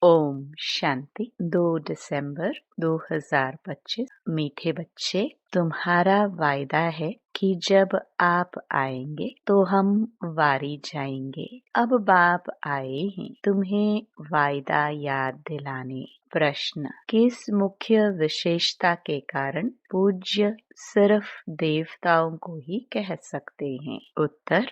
ओम शांति। 2 दिसंबर 2025। मीठे बच्चे, तुम्हारा वायदा है कि जब आप आएंगे तो हम वारी जाएंगे। अब बाप आए हैं तुम्हें वायदा याद दिलाने। प्रश्न, किस मुख्य विशेषता के कारण पूज्य सिर्फ देवताओं को ही कह सकते हैं? उत्तर,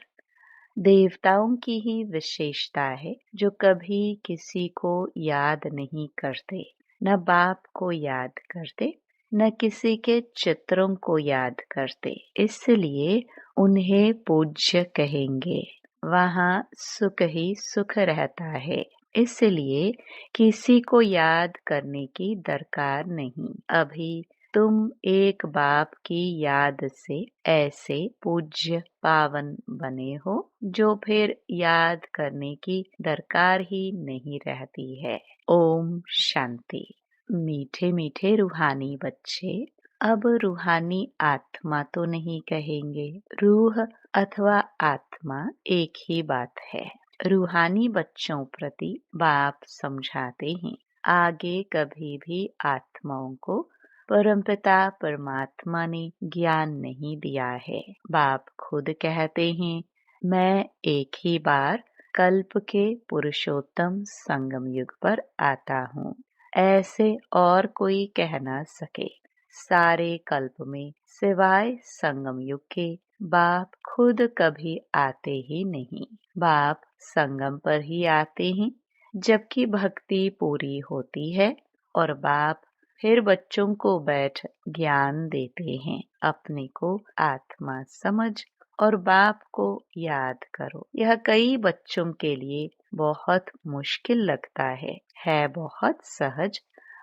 देवताओं की ही विशेषता है जो कभी किसी को याद नहीं करते, न बाप को याद करते, न किसी के चित्रों को याद करते, इसलिए उन्हें पूज्य कहेंगे। वहाँ सुख ही सुख रहता है, इसलिए किसी को याद करने की दरकार नहीं। अभी तुम एक बाप की याद से ऐसे पूज्य पावन बने हो जो फिर याद करने की दरकार ही नहीं रहती है। ओम शांति। मीठे मीठे रूहानी बच्चे, अब रूहानी आत्मा तो नहीं कहेंगे, रूह अथवा आत्मा एक ही बात है। रूहानी बच्चों प्रति बाप समझाते हैं, आगे कभी भी आत्माओं को परमपिता परमात्मा ने ज्ञान नहीं दिया है। बाप खुद कहते हैं, मैं एक ही बार कल्प के पुरुषोत्तम संगम युग पर आता हूँ, ऐसे और कोई कह ना सके। सारे कल्प में सिवाय संगम युग के बाप खुद कभी आते ही नहीं। बाप संगम पर ही आते हैं जबकि भक्ति पूरी होती है और बाप फिर बच्चों को बैठ ज्ञान देते हैं। अपने को आत्मा समझ और बाप को याद करो। यह कई बच्चों के लिए बहुत मुश्किल लगता है बहुत सहज,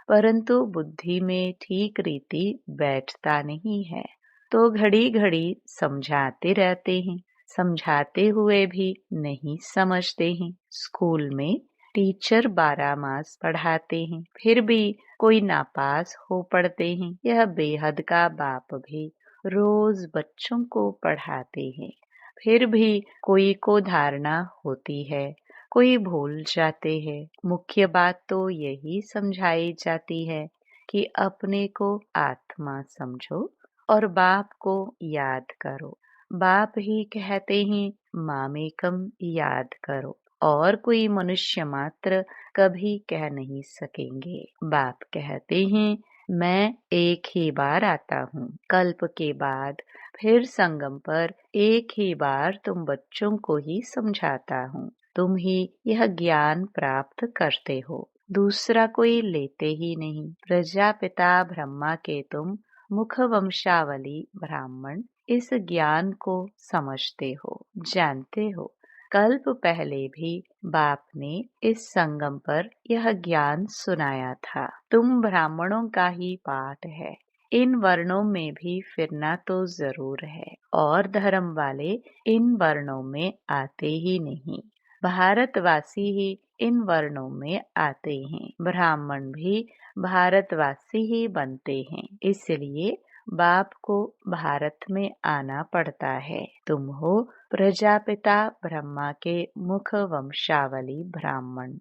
परंतु बुद्धि में ठीक रीति बैठता नहीं है, तो घड़ी घड़ी समझाते रहते हैं, समझाते हुए भी नहीं समझते हैं। स्कूल में टीचर 12 मास पढ़ाते हैं, फिर भी कोई नापास हो पड़ते हैं। यह बेहद का बाप भी रोज बच्चों को पढ़ाते हैं, फिर भी कोई को धारणा होती है, कोई भूल जाते हैं। मुख्य बात तो यही समझाई जाती है कि अपने को आत्मा समझो और बाप को याद करो। बाप ही कहते हैं मामेकम याद करो, और कोई मनुष्य मात्र कभी कह नहीं सकेंगे। बाप कहते हैं मैं एक ही बार आता हूँ, कल्प के बाद फिर संगम पर एक ही बार तुम बच्चों को ही समझाता हूँ। तुम ही यह ज्ञान प्राप्त करते हो, दूसरा कोई लेते ही नहीं। प्रजापिता ब्रह्मा के तुम मुख वंशावली ब्राह्मण इस ज्ञान को समझते हो, जानते हो। कल्प पहले भी बाप ने इस संगम पर यह ज्ञान सुनाया था। तुम ब्राह्मणों का ही पाठ है, इन वर्णों में भी फिरना तो जरूर है, और धर्म वाले इन वर्णों में आते ही नहीं। भारतवासी ही इन वर्णों में आते हैं, ब्राह्मण भी भारतवासी ही बनते हैं, इसलिए बाप को भारत में आना पड़ता है। तुम हो प्रजापिता ब्रह्मा के मुख वंशावली ब्राह्मण।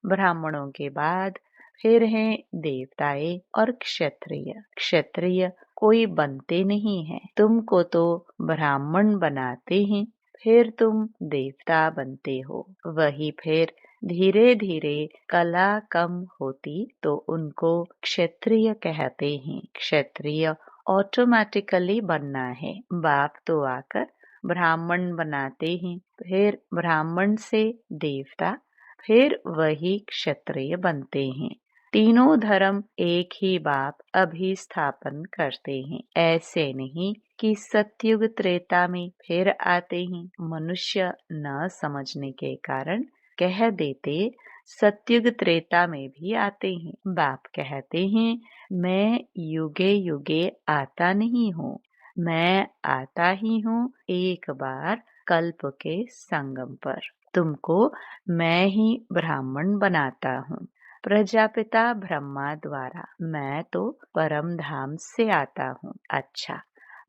ब्राह्मणों के बाद फिर हैं देवताए और क्षत्रिय। क्षत्रिय कोई बनते नहीं है, तुमको तो ब्राह्मण बनाते हैं, फिर तुम देवता बनते हो। वही फिर धीरे धीरे कला कम होती तो उनको क्षत्रिय कहते हैं। क्षत्रिय ऑटोमेटिकली बनना है। बाप तो आकर ब्राह्मण बनाते हैं, फिर ब्राह्मण से देवता, फिर वही क्षत्रिय बनते हैं। तीनों धर्म एक ही बाप अभिस्थापन करते हैं। ऐसे नहीं कि सतयुग त्रेता में फिर आते हैं। मनुष्य न समझने के कारण कह देते सतयुग त्रेता में भी आते हैं। बाप कहते हैं मैं युगे युगे आता नहीं हूँ, मैं आता ही हूँ एक बार कल्प के संगम पर। तुमको मैं ही ब्राह्मण बनाता हूँ प्रजापिता ब्रह्मा द्वारा। मैं तो परम धाम से आता हूँ। अच्छा,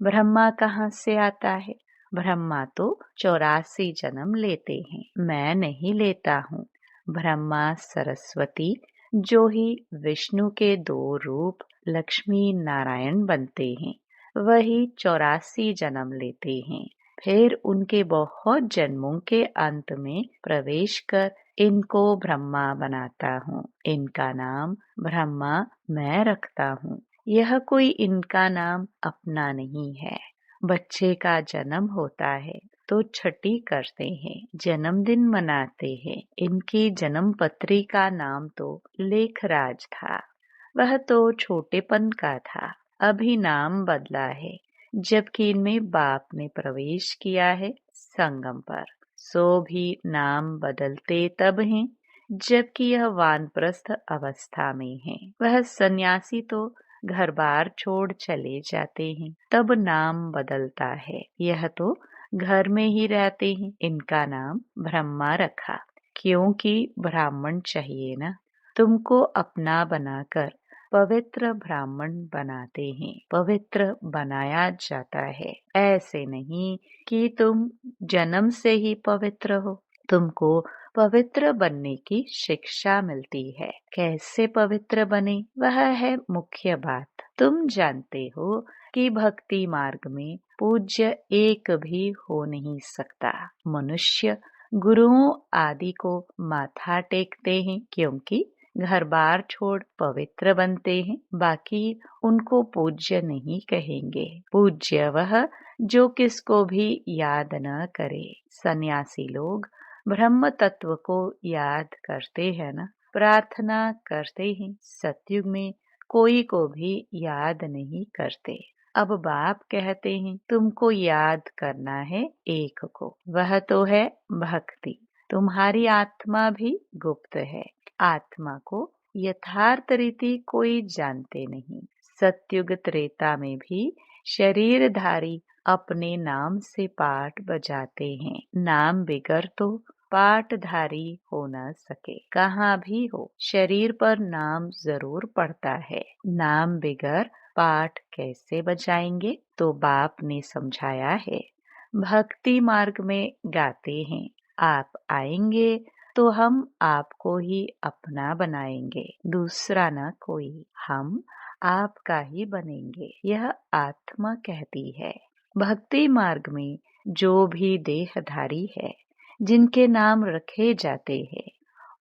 ब्रह्मा कहाँ से आता है? ब्रह्मा तो 84 जन्म लेते हैं, मैं नहीं लेता हूँ। ब्रह्मा सरस्वती जो ही विष्णु के 2 रूप लक्ष्मी नारायण बनते हैं, वही 84 जन्म लेते हैं। फिर उनके बहुत जन्मों के अंत में प्रवेश कर इनको ब्रह्मा बनाता हूँ। इनका नाम ब्रह्मा मैं रखता हूँ। यह कोई इनका नाम अपना नहीं है। बच्चे का जन्म होता है तो छठी करते हैं, जन्मदिन मनाते हैं। इनकी जन्म पत्री का नाम तो लेखराज था। वह तो छोटेपन का था, अभी नाम बदला है, जबकि इनमें बाप ने प्रवेश किया है संगम पर। सो भी नाम बदलते तब हैं जबकि यह वानप्रस्थ अवस्था में है। वह सन्यासी तो घर बार छोड़ चले जाते हैं, तब नाम बदलता है। यह तो घर में ही रहते हैं। इनका नाम ब्रह्मा रखा, क्योंकि ब्राह्मण चाहिए ना। तुमको अपना बनाकर पवित्र ब्राह्मण बनाते हैं। पवित्र बनाया जाता है, ऐसे नहीं कि तुम जन्म से ही पवित्र हो। तुमको पवित्र बनने की शिक्षा मिलती है। कैसे पवित्र बने, वह है मुख्य बात। तुम जानते हो कि भक्ति मार्ग में पूज्य एक भी हो नहीं सकता। मनुष्य गुरुओं आदि को माथा टेकते हैं, क्योंकि घर बार छोड़ पवित्र बनते हैं। बाकी उनको पूज्य नहीं कहेंगे। पूज्य वह जो किसको भी याद न करे। सन्यासी लोग ब्रह्म तत्व को याद करते हैं ना, प्रार्थना करते हैं। सतयुग में कोई को भी याद नहीं करते। अब बाप कहते हैं तुमको याद करना है एक को, वह तो है भक्ति। तुम्हारी आत्मा भी गुप्त है। आत्मा को यथार्थ रीति कोई जानते नहीं। सतयुग त्रेता में भी शरीरधारी अपने नाम से पाठ बजाते हैं। नाम बिगर तो पाठधारी हो न सके। कहाँ भी हो, शरीर पर नाम जरूर पड़ता है। नाम बिगर पाठ कैसे बजाएंगे? तो बाप ने समझाया है। भक्ति मार्ग में गाते हैं, आप आएंगे तो हम आपको ही अपना बनाएंगे, दूसरा न कोई। हम आपका ही बनेंगे, यह आत्मा कहती है। भक्ति मार्ग में जो भी देहधारी है, जिनके नाम रखे जाते हैं,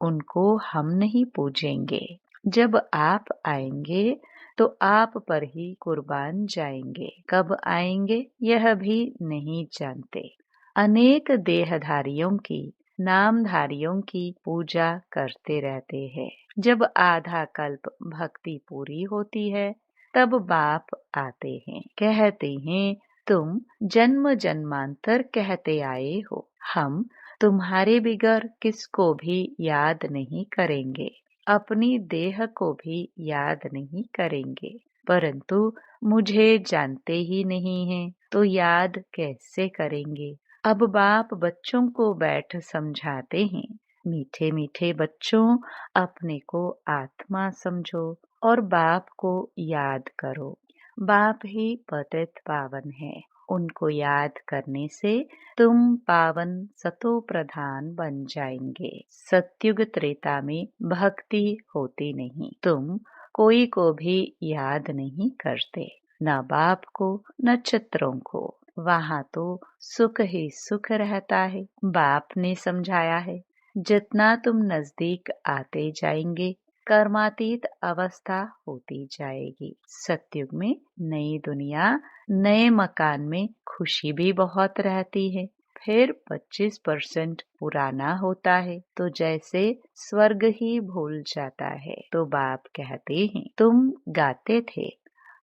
उनको हम नहीं पूजेंगे। जब आप आएंगे तो आप पर ही कुर्बान जाएंगे। कब आएंगे यह भी नहीं जानते। अनेक देहधारियों की, नामधारियों की पूजा करते रहते हैं। जब आधा कल्प भक्ति पूरी होती है, तब बाप आते हैं, कहते हैं तुम जन्म जन्मांतर कहते आए हो, हम तुम्हारे बिगर किसको भी याद नहीं करेंगे, अपनी देह को भी याद नहीं करेंगे। परंतु मुझे जानते ही नहीं हैं, तो याद कैसे करेंगे? अब बाप बच्चों को बैठ समझाते हैं, मीठे मीठे बच्चों, अपने को आत्मा समझो और बाप को याद करो। बाप ही पतित पावन है। उनको याद करने से तुम पावन सतो प्रधान बन जाएंगे। सतयुग त्रेता में भक्ति होती नहीं। तुम कोई को भी याद नहीं करते, न बाप को न चित्रों को। वहाँ तो सुख ही सुख रहता है। बाप ने समझाया है, जितना तुम नजदीक आते जाएंगे, कर्मातीत अवस्था होती जाएगी। सतयुग में नई दुनिया, नए मकान में खुशी भी बहुत रहती है। फिर 25% पुराना होता है, तो जैसे स्वर्ग ही भूल जाता है। तो बाप कहते हैं, तुम गाते थे,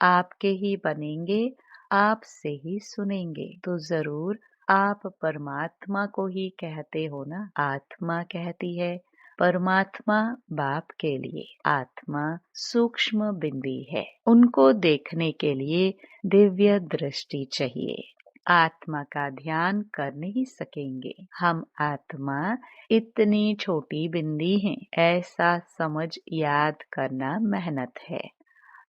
आपके ही बनेंगे, आपसे ही सुनेंगे। तो जरूर आप परमात्मा को ही कहते हो ना। आत्मा कहती है, परमात्मा बाप के लिए। आत्मा सूक्ष्म बिंदी है, उनको देखने के लिए दिव्य दृष्टि चाहिए। आत्मा का ध्यान कर नहीं सकेंगे। हम आत्मा इतनी छोटी बिंदी हैं, ऐसा समझ याद करना मेहनत है।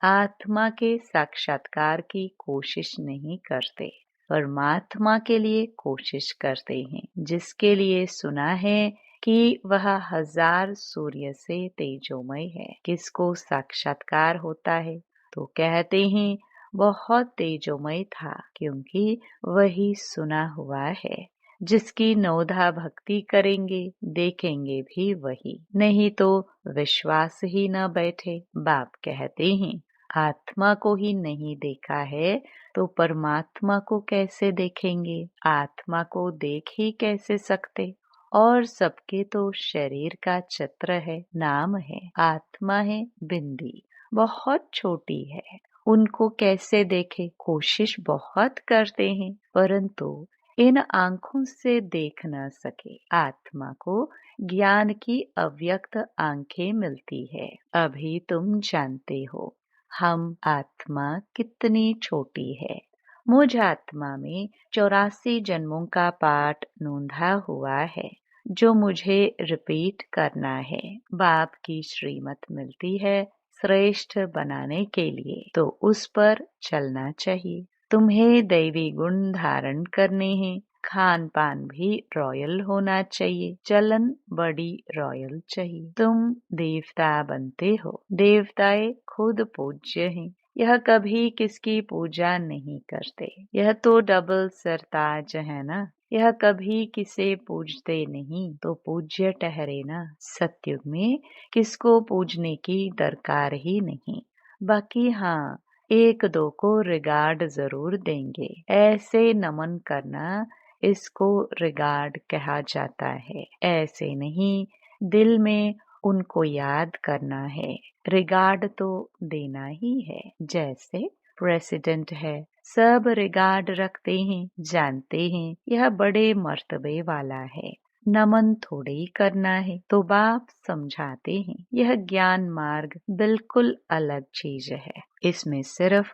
आत्मा के साक्षात्कार की कोशिश नहीं करते, परमात्मा के लिए कोशिश करते हैं। जिसके लिए सुना है कि वह 1000 सूर्य से तेजोमय है। किसको साक्षात्कार होता है तो कहते हैं बहुत तेजोमय था, क्योंकि वही सुना हुआ है। जिसकी नौधा भक्ति करेंगे देखेंगे भी वही, नहीं तो विश्वास ही न बैठे। बाप कहते हैं आत्मा को ही नहीं देखा है तो परमात्मा को कैसे देखेंगे? आत्मा को देख ही कैसे सकते? और सबके तो शरीर का चित्र है, नाम है, आत्मा है बिंदी, बहुत छोटी है। उनको कैसे देखे? कोशिश बहुत करते हैं, परंतु इन आंखों से देख न सके। आत्मा को ज्ञान की अव्यक्त आंखें मिलती है। अभी तुम जानते हो हम आत्मा कितनी छोटी है। मुझ आत्मा में 84 जन्मों का पाठ नोंधा हुआ है, जो मुझे रिपीट करना है। बाप की श्रीमत मिलती है श्रेष्ठ बनाने के लिए, तो उस पर चलना चाहिए। तुम्हें दैवी गुण धारण करने हैं। खान पान भी रॉयल होना चाहिए, चलन बड़ी रॉयल चाहिए। तुम देवता बनते हो, देवताएं खुद पूज्य हैं। यह कभी किसकी पूजा नहीं करते। यह तो डबल सरताज है ना। यह कभी किसे पूजते नहीं तो पूज्य ठहरे ना। सतयुग में किसको पूजने की दरकार ही नहीं। बाकी हाँ, एक दो को रिगार्ड जरूर देंगे। ऐसे नमन करना, इसको रिगार्ड कहा जाता है। ऐसे नहीं, दिल में उनको याद करना है। रिगार्ड तो देना ही है। जैसे प्रेसिडेंट है, सब रिगार्ड रखते हैं, जानते हैं यह बड़े मर्तबे वाला है। नमन थोड़े ही करना है। तो बाप समझाते हैं यह ज्ञान मार्ग बिल्कुल अलग चीज है। इसमें सिर्फ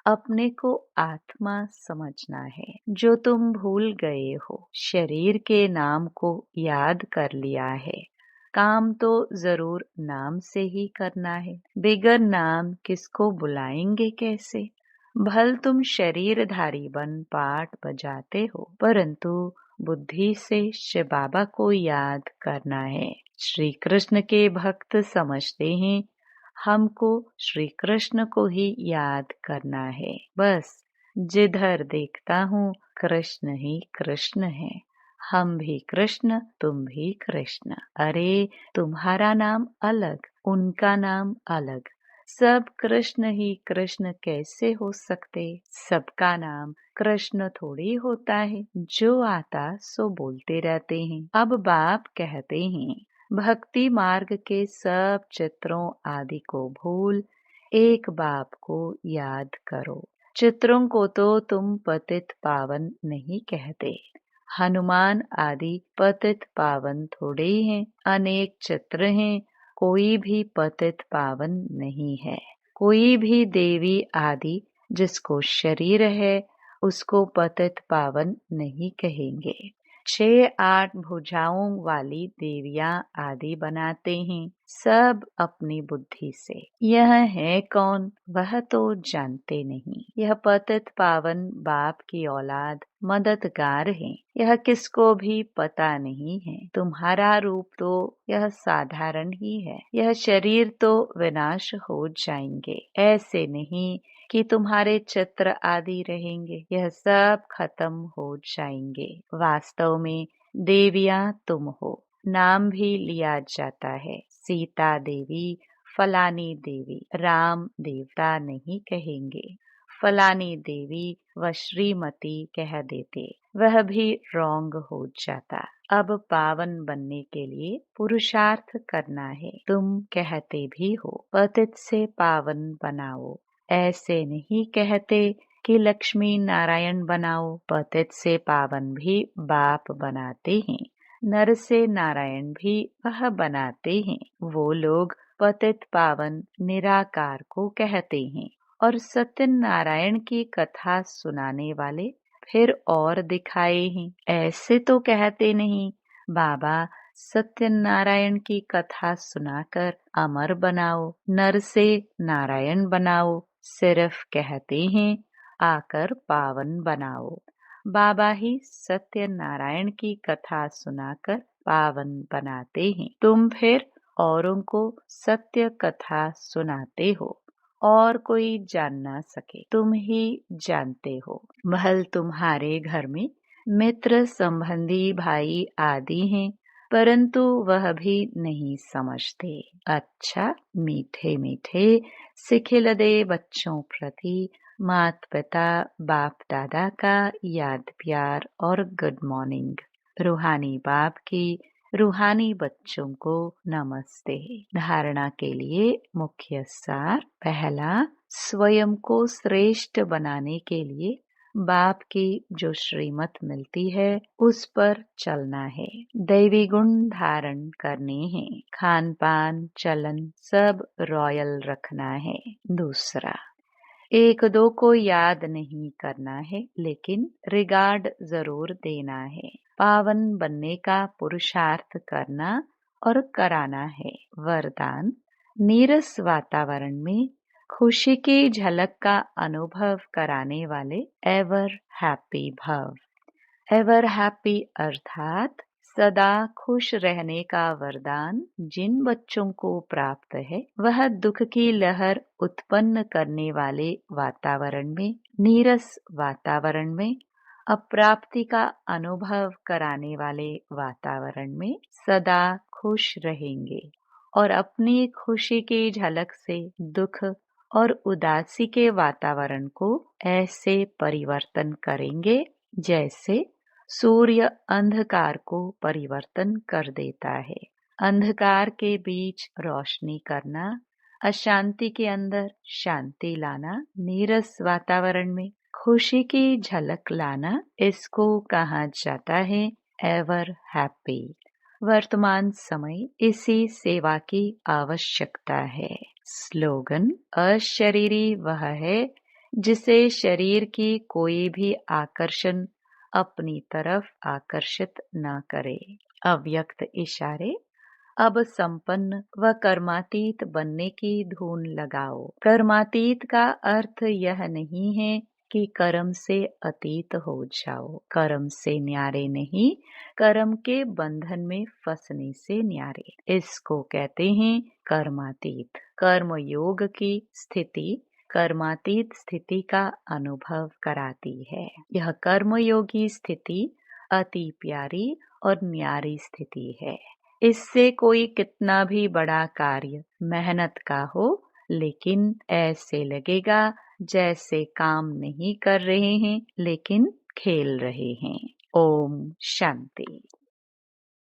अपने को आत्मा समझना है, जो तुम भूल गए हो। शरीर के नाम को याद कर लिया है। काम तो जरूर नाम से ही करना है। बिगर नाम किसको बुलाएंगे कैसे? भल तुम शरीरधारी बन पाठ बजाते हो, परंतु बुद्धि से शिव बाबा को याद करना है। श्री कृष्ण के भक्त समझते हैं हमको श्री कृष्ण को ही याद करना है। बस जिधर देखता हूँ कृष्ण ही कृष्ण है। हम भी कृष्ण, तुम भी कृष्ण। अरे तुम्हारा नाम अलग, उनका नाम अलग। सब कृष्ण ही कृष्ण कैसे हो सकते? सबका नाम कृष्ण थोड़ी होता है। जो आता सो बोलते रहते हैं। अब बाप कहते हैं भक्ति मार्ग के सब चित्रों आदि को भूल एक बाप को याद करो। चित्रों को तो तुम पतित पावन नहीं कहते। हनुमान आदि पतित पावन थोड़े ही हैं। अनेक चित्र हैं, कोई भी पतित पावन नहीं है। कोई भी देवी आदि जिसको शरीर है उसको पतित पावन नहीं कहेंगे। 6-8 भुजाओं वाली देवियां आदि बनाते हैं, सब अपनी बुद्धि से। यह है कौन? वह तो जानते नहीं। यह पतित पावन बाप की औलाद मददगार हैं। यह किसको भी पता नहीं है। तुम्हारा रूप तो यह साधारण ही है। यह शरीर तो विनाश हो जाएंगे। ऐसे नहीं कि तुम्हारे चित्र आदि रहेंगे। यह सब खत्म हो जाएंगे। वास्तव में देवियां तुम हो। नाम भी लिया जाता है। सीता देवी, फलानी देवी। राम देवता नहीं कहेंगे। फलानी देवी व श्रीमती कह देते, वह भी रॉन्ग हो जाता। अब पावन बनने के लिए पुरुषार्थ करना है। तुम कहते भी हो पतित से पावन बनाओ। ऐसे नहीं कहते कि लक्ष्मी नारायण बनाओ। पतित से पावन भी बाप बनाते हैं। नर से नारायण भी वह बनाते हैं। वो लोग पतित पावन निराकार को कहते हैं। और सत्यनारायण की कथा सुनाने वाले फिर और दिखाए हैं। ऐसे तो कहते नहीं बाबा सत्यनारायण की कथा सुनाकर अमर बनाओ, नर से नारायण बनाओ। सिर्फ कहते हैं आकर पावन बनाओ। बाबा ही सत्यनारायण की कथा सुनाकर पावन बनाते हैं। तुम फिर औरों को सत्य कथा सुनाते हो और कोई जान ना सके, तुम ही जानते हो। भल तुम्हारे घर में मित्र संबंधी भाई आदि हैं, परंतु वह भी नहीं समझते। अच्छा, मीठे मीठे सिखिलदे बच्चों प्रति माता पिता बाप दादा का याद प्यार और गुड मॉर्निंग। रूहानी बाप की रूहानी बच्चों को नमस्ते। धारणा के लिए मुख्य सार। पहला, स्वयं को श्रेष्ठ बनाने के लिए बाप की जो श्रीमत मिलती है उस पर चलना है। दैवी गुण धारण करने हैं। खान पान चलन सब रॉयल रखना है। दूसरा, एक दो को याद नहीं करना है, लेकिन रिगार्ड जरूर देना है। पावन बनने का पुरुषार्थ करना और कराना है। वरदान, नीरस वातावरण में खुशी की झलक का अनुभव कराने वाले एवर हैप्पी भव। एवर हैप्पी अर्थात सदा खुश रहने का वरदान जिन बच्चों को प्राप्त है, वह दुख की लहर उत्पन्न करने वाले वातावरण में, नीरस वातावरण में, अप्राप्ति का अनुभव कराने वाले वातावरण में सदा खुश रहेंगे और अपनी खुशी की झलक से दुख और उदासी के वातावरण को ऐसे परिवर्तन करेंगे जैसे सूर्य अंधकार को परिवर्तन कर देता है। अंधकार के बीच रोशनी करना, अशांति के अंदर शांति लाना, नीरस वातावरण में खुशी की झलक लाना, इसको कहा जाता है एवर हैप्पी। वर्तमान समय इसी सेवा की आवश्यकता है। स्लोगन, अशरीरी वह है जिसे शरीर की कोई भी आकर्षण अपनी तरफ आकर्षित न करे। अव्यक्त इशारे, अब संपन्न व कर्मातीत बनने की धून लगाओ। कर्मातीत का अर्थ यह नहीं है कि कर्म से अतीत हो जाओ। कर्म से न्यारे नहीं, कर्म के बंधन में फंसने से न्यारे। इसको कहते हैं कर्मातीत। कर्म योग की स्थिति कर्मातीत स्थिति का अनुभव कराती है। यह कर्मयोगी स्थिति अति प्यारी और न्यारी स्थिति है। इससे कोई कितना भी बड़ा कार्य मेहनत का हो, लेकिन ऐसे लगेगा जैसे काम नहीं कर रहे हैं लेकिन खेल रहे हैं। ओम शांति।